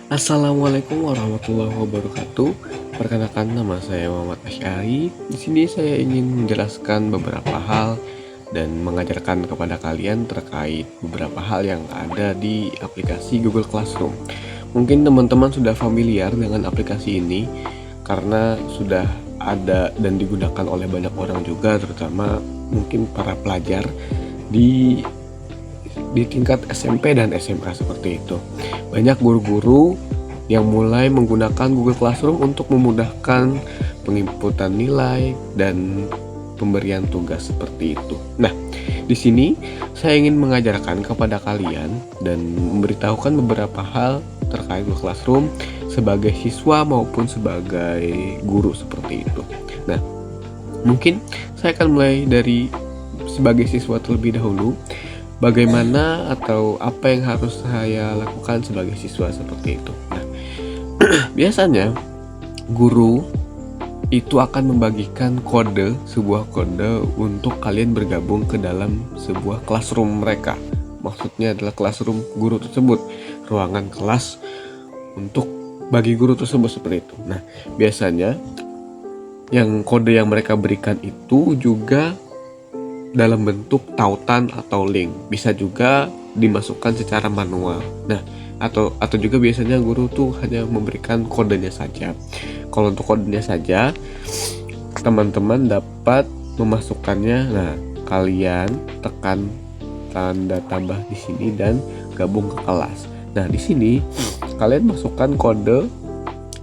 Assalamualaikum warahmatullahi wabarakatuh. Perkenalkan, nama saya Muhammad Asyari. Di sini saya ingin menjelaskan beberapa hal dan mengajarkan kepada kalian terkait beberapa hal yang ada di aplikasi Google Classroom. Mungkin teman-teman sudah familiar dengan aplikasi ini karena sudah ada dan digunakan oleh banyak orang juga, terutama mungkin para pelajar di tingkat SMP dan SMA seperti itu. Banyak guru-guru yang mulai menggunakan Google Classroom untuk memudahkan penginputan nilai dan pemberian tugas seperti itu. Nah, di sini saya ingin mengajarkan kepada kalian dan memberitahukan beberapa hal terkait Google Classroom sebagai siswa maupun sebagai guru seperti itu. Nah, mungkin saya akan mulai dari sebagai siswa terlebih dahulu. Bagaimana atau apa yang harus saya lakukan sebagai siswa seperti itu. Nah, biasanya guru itu akan membagikan sebuah kode untuk kalian bergabung ke dalam sebuah classroom mereka. Maksudnya adalah classroom guru tersebut, ruangan kelas untuk bagi guru tersebut seperti itu. Nah, biasanya yang kode yang mereka berikan itu juga dalam bentuk tautan atau link, bisa juga dimasukkan secara manual. Nah, atau juga biasanya guru tuh hanya memberikan kodenya saja. Kalau untuk kodenya saja, teman-teman dapat memasukkannya. Nah, kalian tekan tanda tambah di sini dan gabung ke kelas. Nah, di sini kalian masukkan kode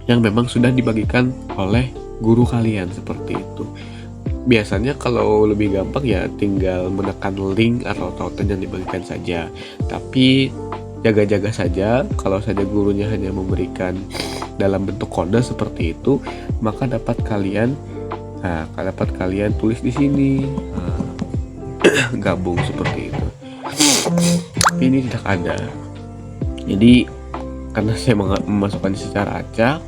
yang memang sudah dibagikan oleh guru kalian seperti itu. Biasanya kalau lebih gampang ya tinggal menekan link atau tautan yang dibagikan saja. Tapi jaga-jaga saja, kalau saja gurunya hanya memberikan dalam bentuk kode seperti itu, maka dapat kalian tulis di sini gabung seperti itu. Tapi ini tidak ada. Jadi karena saya memasukkan secara acak.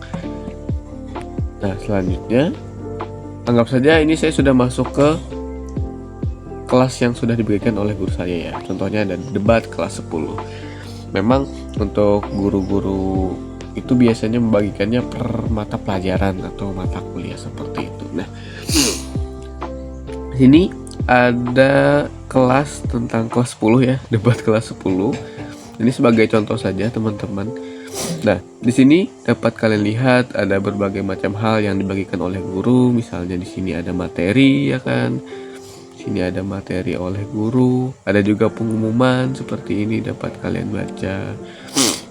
Nah, selanjutnya anggap saja ini saya sudah masuk ke kelas yang sudah diberikan oleh guru saya ya. Contohnya ada debat kelas 10. Memang untuk guru-guru itu biasanya membagikannya per mata pelajaran atau mata kuliah seperti itu. Nah, sini ada kelas tentang kelas 10 ya, debat kelas 10. Ini sebagai contoh saja teman-teman. Nah, di sini dapat kalian lihat ada berbagai macam hal yang dibagikan oleh guru. Misalnya di sini ada materi ya kan. Sini ada materi oleh guru. Ada juga pengumuman seperti ini dapat kalian baca.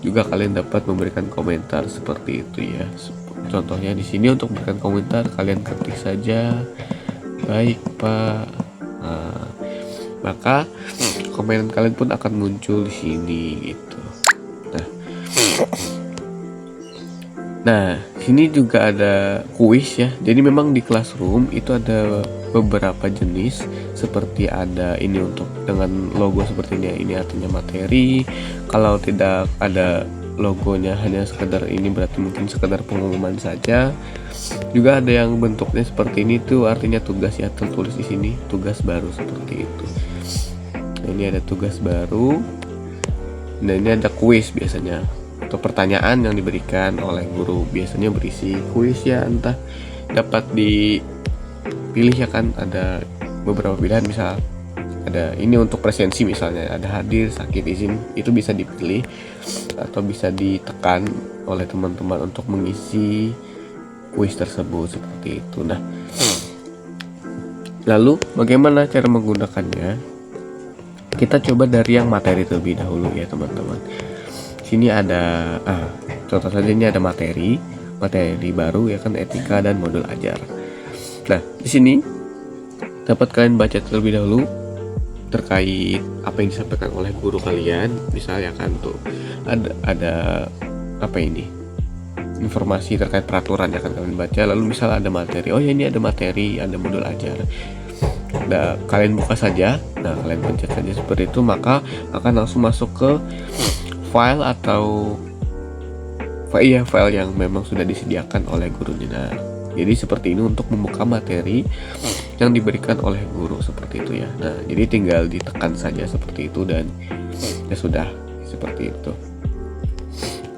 Juga kalian dapat memberikan komentar seperti itu ya. Contohnya di sini untuk memberikan komentar kalian ketik saja. Baik, Pak. Nah, maka komentar kalian pun akan muncul di sini gitu. Nah, sini juga ada kuis ya. Jadi memang di Classroom itu ada beberapa jenis, seperti ada ini untuk dengan logo seperti ini. Ini artinya materi. Kalau tidak ada logonya, hanya sekedar ini, berarti mungkin sekedar pengumuman saja. Juga ada yang bentuknya seperti ini tuh artinya tugas ya, tertulis di sini tugas baru seperti itu. Nah, ini ada tugas baru. Nah, ini ada kuis biasanya atau pertanyaan yang diberikan oleh guru, biasanya berisi kuis ya, entah dapat dipilih ya kan, ada beberapa pilihan, misal ada ini untuk presensi misalnya, ada hadir, sakit, izin, itu bisa dipilih atau bisa ditekan oleh teman-teman untuk mengisi kuis tersebut seperti itu. Nah, lalu bagaimana cara menggunakannya? Kita coba dari yang materi terlebih dahulu ya teman-teman. Sini ada contoh saja, ini ada materi baru ya kan, etika dan modul ajar. Nah, di sini dapat kalian baca terlebih dahulu terkait apa yang disampaikan oleh guru kalian. Misalnya kan tuh ada apa ini, informasi terkait peraturan yang akan kalian baca. Lalu misal ada materi, oh ya ini ada materi, ada modul ajar. Nah, kalian buka saja. Nah, kalian pencet saja seperti itu, maka akan langsung masuk ke file atau file yang memang sudah disediakan oleh gurunya. Nah, jadi seperti ini untuk membuka materi yang diberikan oleh guru seperti itu ya. Nah, jadi tinggal ditekan saja seperti itu dan ya sudah seperti itu.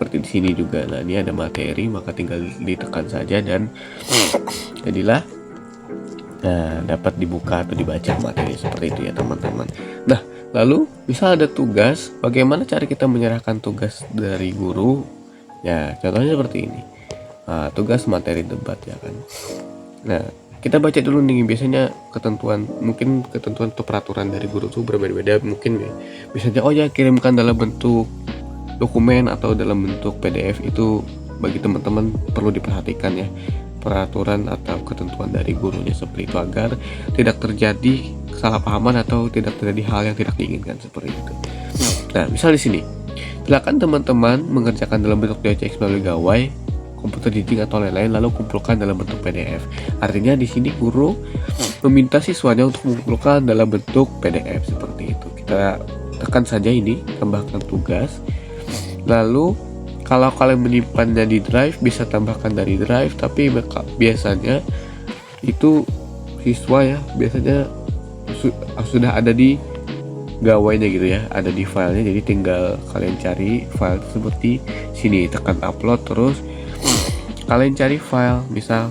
seperti di sini juga. Nah, ini ada materi, maka tinggal ditekan saja dan jadilah dapat dibuka atau dibaca materi seperti itu ya teman-teman. Nah, lalu misal ada tugas, bagaimana cara kita menyerahkan tugas dari guru? Ya, contohnya seperti ini. Tugas materi debat ya kan. Nah, kita baca dulu nih, biasanya ketentuan atau peraturan dari guru itu berbeda-beda mungkin ya. Misalnya kirimkan dalam bentuk dokumen atau dalam bentuk PDF. Itu bagi teman-teman perlu diperhatikan ya, peraturan atau ketentuan dari gurunya seperti itu, agar tidak terjadi kesalahpahaman atau tidak terjadi hal yang tidak diinginkan seperti itu. Nah, misal di sini, silakan teman-teman mengerjakan dalam bentuk DCX melalui gawai, komputer editing atau lain-lain, lalu kumpulkan dalam bentuk PDF. Artinya di sini guru meminta siswanya untuk mengumpulkan dalam bentuk PDF seperti itu. Kita tekan saja ini, tambahkan tugas. Lalu kalau kalian menyimpannya di drive, bisa tambahkan dari drive, tapi biasanya itu siswa ya biasanya sudah ada di gawainya gitu ya, ada di filenya. Jadi tinggal kalian cari file tersebut di sini, tekan upload, terus kalian cari file, misal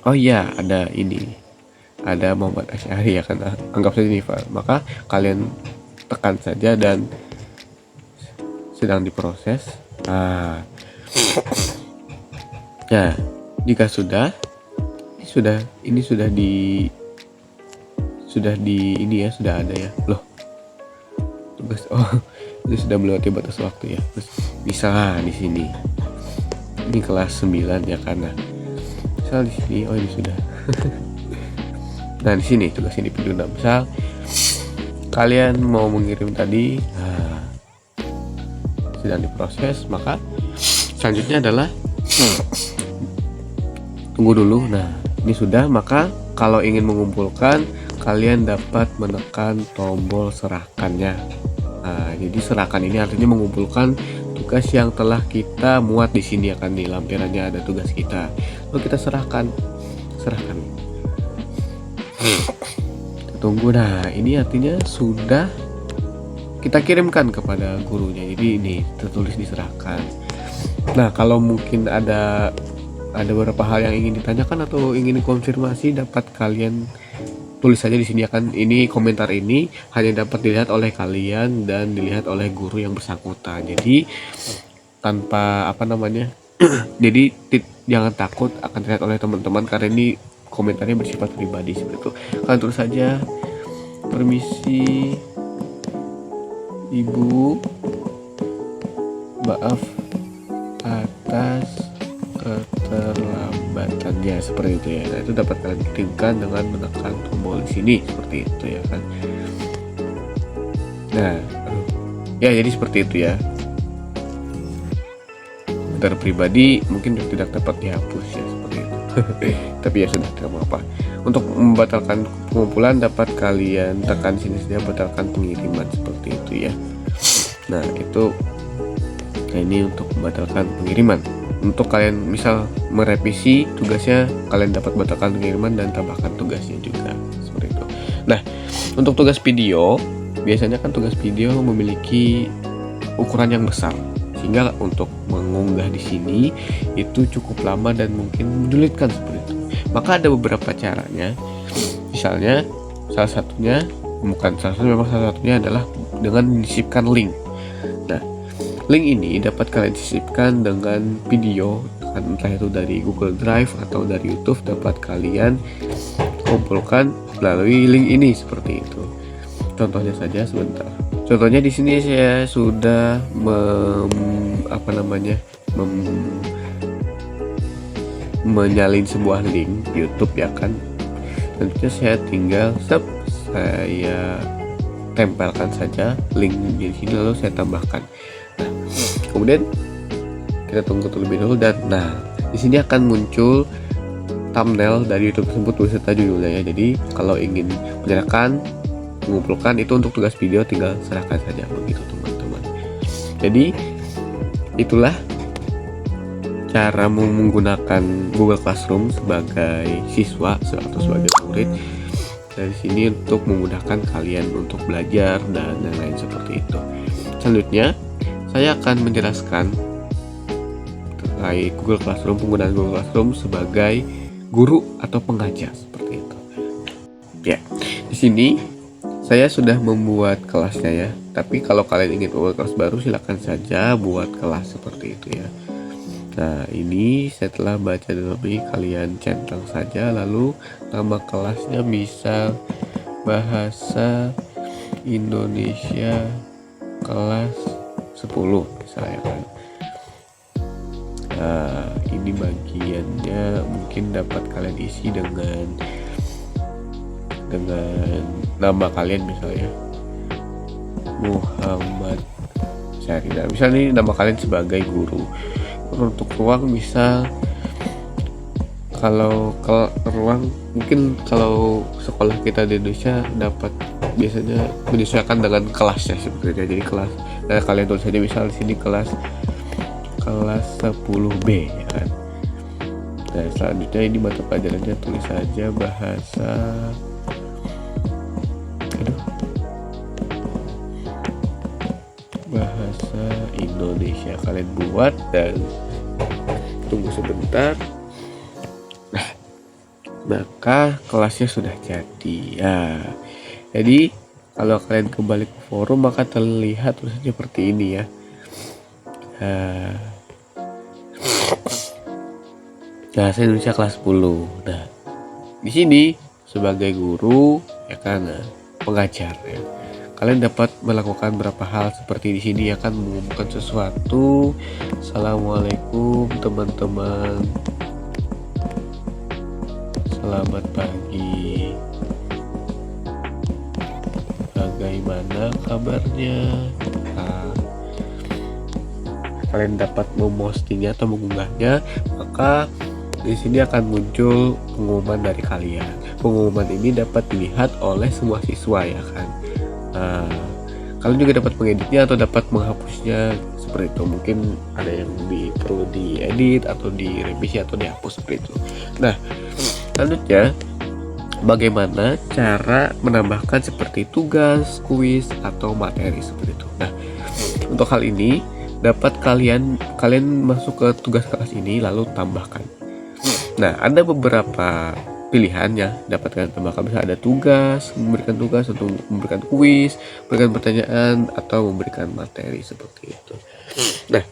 ada ini, ada Muhammad Asy'ari ya kan, anggap saja ini file, maka kalian tekan saja dan sedang diproses. Ya, jika sudah ada ya loh tugas. Ini sudah melewati batas waktu ya. Terus bisa di sini, ini kelas 9 ya, karena misal di sini ini sudah. Nah, di sini tugas individu. Misal kalian mau mengirim tadi, sedang diproses, maka selanjutnya adalah tunggu dulu. Nah, ini sudah, maka kalau ingin mengumpulkan, kalian dapat menekan tombol serahkannya. Jadi serahkan ini artinya mengumpulkan tugas yang telah kita muat di sini akan di lampirannya ada tugas kita. Lalu kita serahkan. Tunggu. Nah, ini artinya sudah kita kirimkan kepada gurunya. Jadi ini tertulis diserahkan. Nah, kalau mungkin ada beberapa hal yang ingin ditanyakan atau ingin dikonfirmasi, dapat kalian tulis saja di sini akan. Ini komentar ini hanya dapat dilihat oleh kalian dan dilihat oleh guru yang bersangkutan. Jadi tanpa jadi jangan takut akan dilihat oleh teman-teman, karena ini komentarnya bersifat pribadi seperti itu. Kalian tulis saja, permisi Ibu, maaf atas keterlambatannya, seperti itu ya. Nah, itu dapat kalian kirimkan dengan menekan tombol di sini seperti itu ya kan. Nah, ya jadi seperti itu ya. Komentar pribadi mungkin tidak dapat dihapus ya, seperti itu. Tapi ya sudah, tidak apa-apa. Untuk membatalkan pengumpulan dapat kalian tekan sini saja, batalkan pengiriman seperti itu ya. Nah, ini untuk membatalkan pengiriman. Untuk kalian misal merevisi tugasnya, kalian dapat batalkan pengiriman dan tambahkan tugasnya juga seperti itu. Nah, untuk tugas video, biasanya kan tugas video memiliki ukuran yang besar, sehingga untuk mengunggah di sini itu cukup lama dan mungkin menyulitkan seperti itu. Maka ada beberapa caranya. Misalnya salah satunya adalah dengan menyisipkan link. Nah, link ini dapat kalian sisipkan dengan video, entah itu dari Google Drive atau dari YouTube, dapat kalian kumpulkan melalui link ini seperti itu. Contohnya saja sebentar. Contohnya di sini saya sudah menyalin sebuah link YouTube ya kan. Tentunya saya tinggal saya tempelkan saja link di sini, lalu saya tambahkan. Nah, kemudian kita tunggu terlebih dahulu dan di sini akan muncul thumbnail dari YouTube tersebut beserta judulnya ya. Jadi kalau ingin mengumpulkan itu untuk tugas video, tinggal serahkan saja begitu teman-teman. Jadi itulah cara menggunakan Google Classroom sebagai siswa atau sebagai murid dari sini untuk memudahkan kalian untuk belajar dan lain-lain seperti itu. Selanjutnya saya akan menjelaskan terkait Google Classroom, penggunaan Google Classroom sebagai guru atau pengajar seperti itu. Ya, di sini saya sudah membuat kelasnya ya. Tapi kalau kalian ingin membuat kelas baru, silakan saja buat kelas seperti itu ya. Nah, ini setelah baca dulu, kalian centang saja, lalu nama kelasnya bisa Bahasa Indonesia kelas 10 misalnya kan. Nah, ini bagiannya mungkin dapat kalian isi dengan nama kalian, misalnya Muhammad Syahri. Nah, misalnya ini nama kalian sebagai guru. Untuk ruang bisa, kalau ke ruang mungkin kalau sekolah kita di Indonesia dapat biasanya menyesuaikan dengan kelasnya sebenarnya. Jadi kelas, nah kalian tulis saja misal di sini kelas 10B ya kan. Nah, selanjutnya ini mata pelajarannya tulis saja bahasa Indonesia. Kalian buat dan tunggu sebentar. Nah, maka kelasnya sudah jadi ya. Jadi kalau kalian kembali ke forum maka terlihat tulisannya seperti ini ya. Bahasa Indonesia kelas 10. Nah, di sini sebagai guru ya kan, pengajar ya. Kalian dapat melakukan beberapa hal seperti di sini ya kan, mengumumkan sesuatu. Assalamualaikum teman-teman. Selamat pagi. Bagaimana kabarnya? Nah, kalian dapat mempostingnya atau mengunggahnya, maka di sini akan muncul pengumuman dari kalian. Pengumuman ini dapat dilihat oleh semua siswa ya kan. Nah, kalian juga dapat mengeditnya atau dapat menghapusnya seperti itu. Mungkin ada yang perlu diedit atau direvisi atau dihapus seperti itu. Nah, selanjutnya bagaimana cara menambahkan seperti tugas, kuis atau materi seperti itu. Nah, untuk hal ini dapat kalian masuk ke tugas kelas ini lalu tambahkan. Nah, ada beberapa pilihannya dapat kalian tambahkan. Bisa ada tugas, memberikan tugas, atau memberikan kuis, memberikan pertanyaan, atau memberikan materi seperti itu. Nah,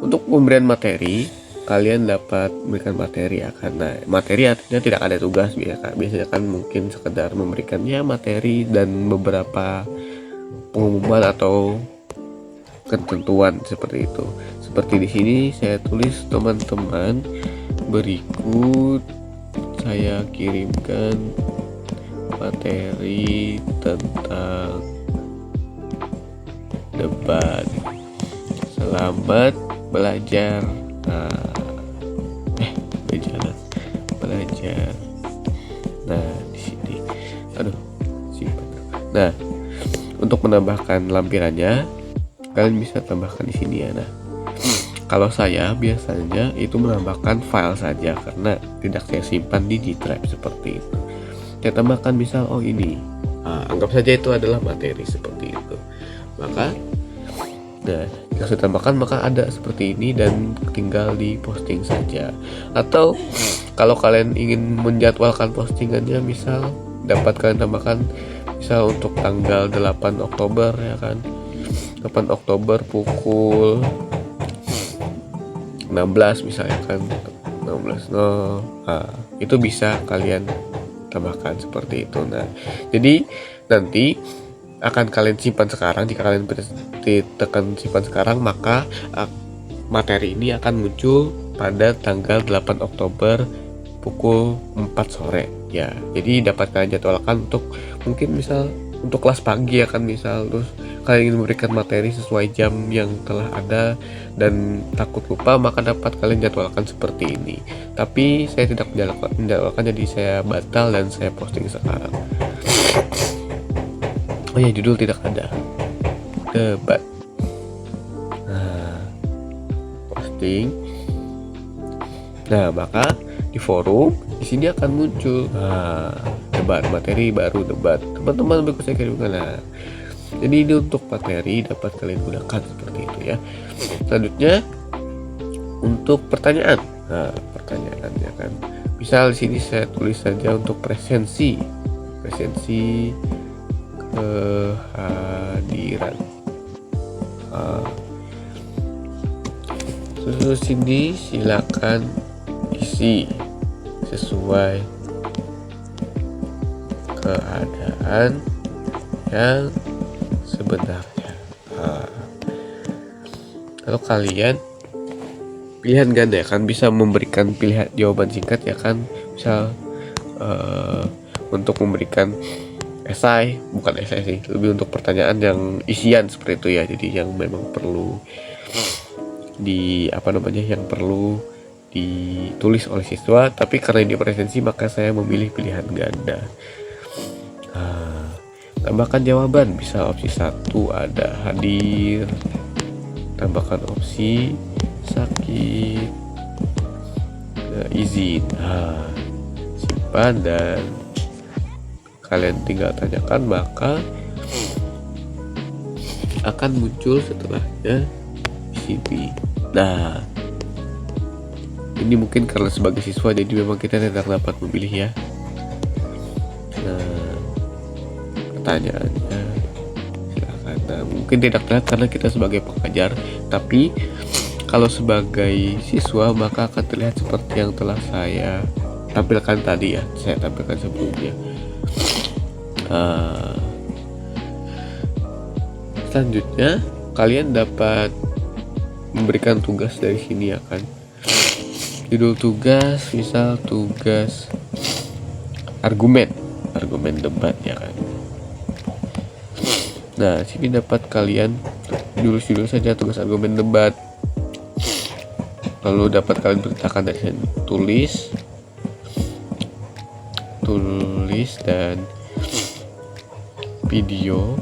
untuk pemberian materi, kalian dapat memberikan materi ya, karena materi artinya tidak ada tugas biasanya kan, mungkin sekedar memberikannya materi dan beberapa pengumuman atau ketentuan seperti itu. Seperti di sini saya tulis, teman-teman, berikut saya kirimkan materi tentang debat. Selamat belajar. Belajar. Nah, di sini. Simpan. Nah, untuk menambahkan lampirannya, kalian bisa tambahkan di sini ya. Nah, kalau saya biasanya itu menambahkan file saja karena tidak saya simpan di G Drive seperti itu. Saya tambahkan misal ini. Anggap saja itu adalah materi seperti itu. Maka jika saya tambahkan maka ada seperti ini dan tinggal di posting saja. Atau kalau kalian ingin menjadwalkan postingannya, misal dapat kalian tambahkan misal untuk tanggal 8 Oktober ya kan. 8 Oktober pukul 16 misalnya kan, 16.00. Itu bisa kalian tambahkan seperti itu. Nah, jadi nanti akan kalian simpan sekarang. Jika kalian tekan simpan sekarang, maka materi ini akan muncul pada tanggal 8 Oktober pukul 4 sore ya. Jadi dapat kalian jadwalkan untuk mungkin misal untuk kelas pagi ya kan, misal terus kalian ingin memberikan materi sesuai jam yang telah ada dan takut lupa, maka dapat kalian jadwalkan seperti ini. Tapi saya tidak menjadwalkan, jadi saya batal dan saya posting sekarang. Oh ya, judul tidak ada, debat. Nah, posting. Nah, maka di forum di sini akan muncul debat, materi baru debat. Teman-teman berikut saya kirimkan. Nah, Jadi ini untuk materi dapat kalian gunakan seperti itu ya. Selanjutnya untuk pertanyaan. Nah, pertanyaannya kan misal di sini saya tulis saja untuk presensi kehadiran. Terus sini silakan isi sesuai keadaan yang sebenarnya. Kalau kalian pilihan ganda ya kan bisa memberikan pilihan jawaban singkat ya kan, misal untuk memberikan esai, bukan esai sih, lebih untuk pertanyaan yang isian seperti itu ya. Jadi yang memang perlu yang perlu ditulis oleh siswa, tapi karena ini presensi maka saya memilih pilihan ganda. Tambahkan jawaban, bisa opsi 1 ada hadir, tambahkan opsi sakit, izin. Simpan dan kalian tinggal tanyakan, maka akan muncul setelahnya di sini. Nah, ini mungkin karena sebagai siswa jadi memang kita tidak dapat memilih ya. Nah, pertanyaannya silakan. Nah, mungkin tidak terlihat karena kita sebagai pengajar, tapi kalau sebagai siswa maka akan terlihat seperti yang telah saya tampilkan tadi ya, saya tampilkan sebelumnya. Selanjutnya kalian dapat memberikan tugas dari sini ya kan. Judul tugas misal tugas argumen debat ya kan. Nah, sini dapat kalian judul saja tugas argumen debat. Lalu dapat kalian beritakan dari sini tulis dan video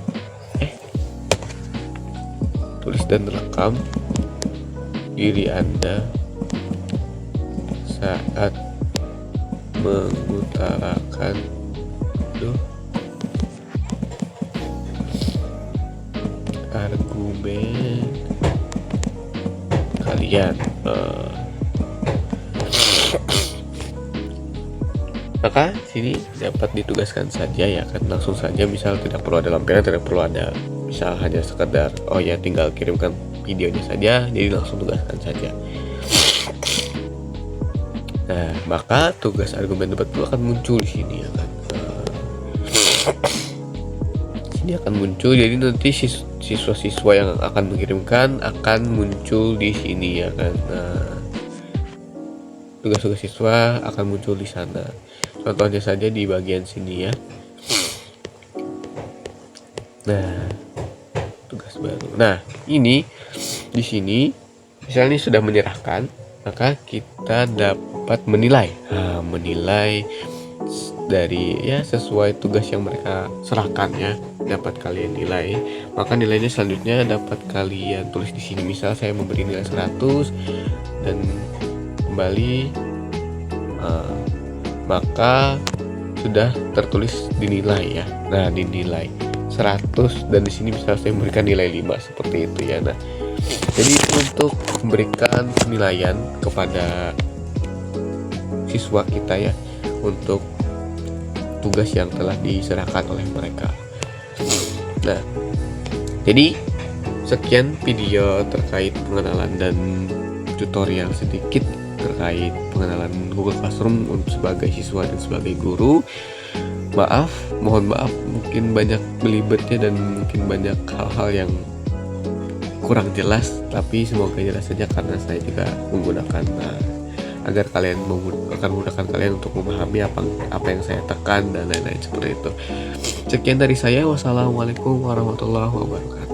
tulis dan rekam diri Anda saat mengutarakan argumen kalian. Maka sini dapat ditugaskan saja ya kan, langsung saja, misal tidak perlu ada lampiran, tidak perlu ada misal hanya sekedar tinggal kirimkan videonya saja, jadi langsung tugaskan saja. Nah, maka tugas argumen debat itu akan muncul di sini ya kan. Sini akan muncul, jadi nanti siswa-siswa yang akan mengirimkan akan muncul di sini ya kan. Nah, tugas-tugas siswa akan muncul di sana. Contohnya saja di bagian sini ya. Nah, tugas baru. Nah, ini di sini misalnya sudah menyerahkan, maka kita dapat menilai. Menilai dari ya sesuai tugas yang mereka serahkan ya, dapat kalian nilai. Maka nilainya selanjutnya dapat kalian tulis di sini. Misal saya memberi nilai 100 dan kembali maka sudah tertulis dinilai ya. Nah, dinilai 100 dan di sini bisa saya memberikan nilai 5 seperti itu ya. Nah, jadi untuk memberikan penilaian kepada siswa kita ya untuk tugas yang telah diserahkan oleh mereka. Nah, jadi sekian video terkait pengenalan dan tutorial sedikit terkait pengenalan Google Classroom untuk sebagai siswa dan sebagai guru. Mohon maaf mungkin banyak belibetnya dan mungkin banyak hal-hal yang kurang jelas, tapi semoga jelas saja karena saya juga menggunakan agar kalian menggunakan kalian untuk memahami apa yang saya tekan dan lain-lain seperti itu. Sekian dari saya, wassalamualaikum warahmatullahi wabarakatuh.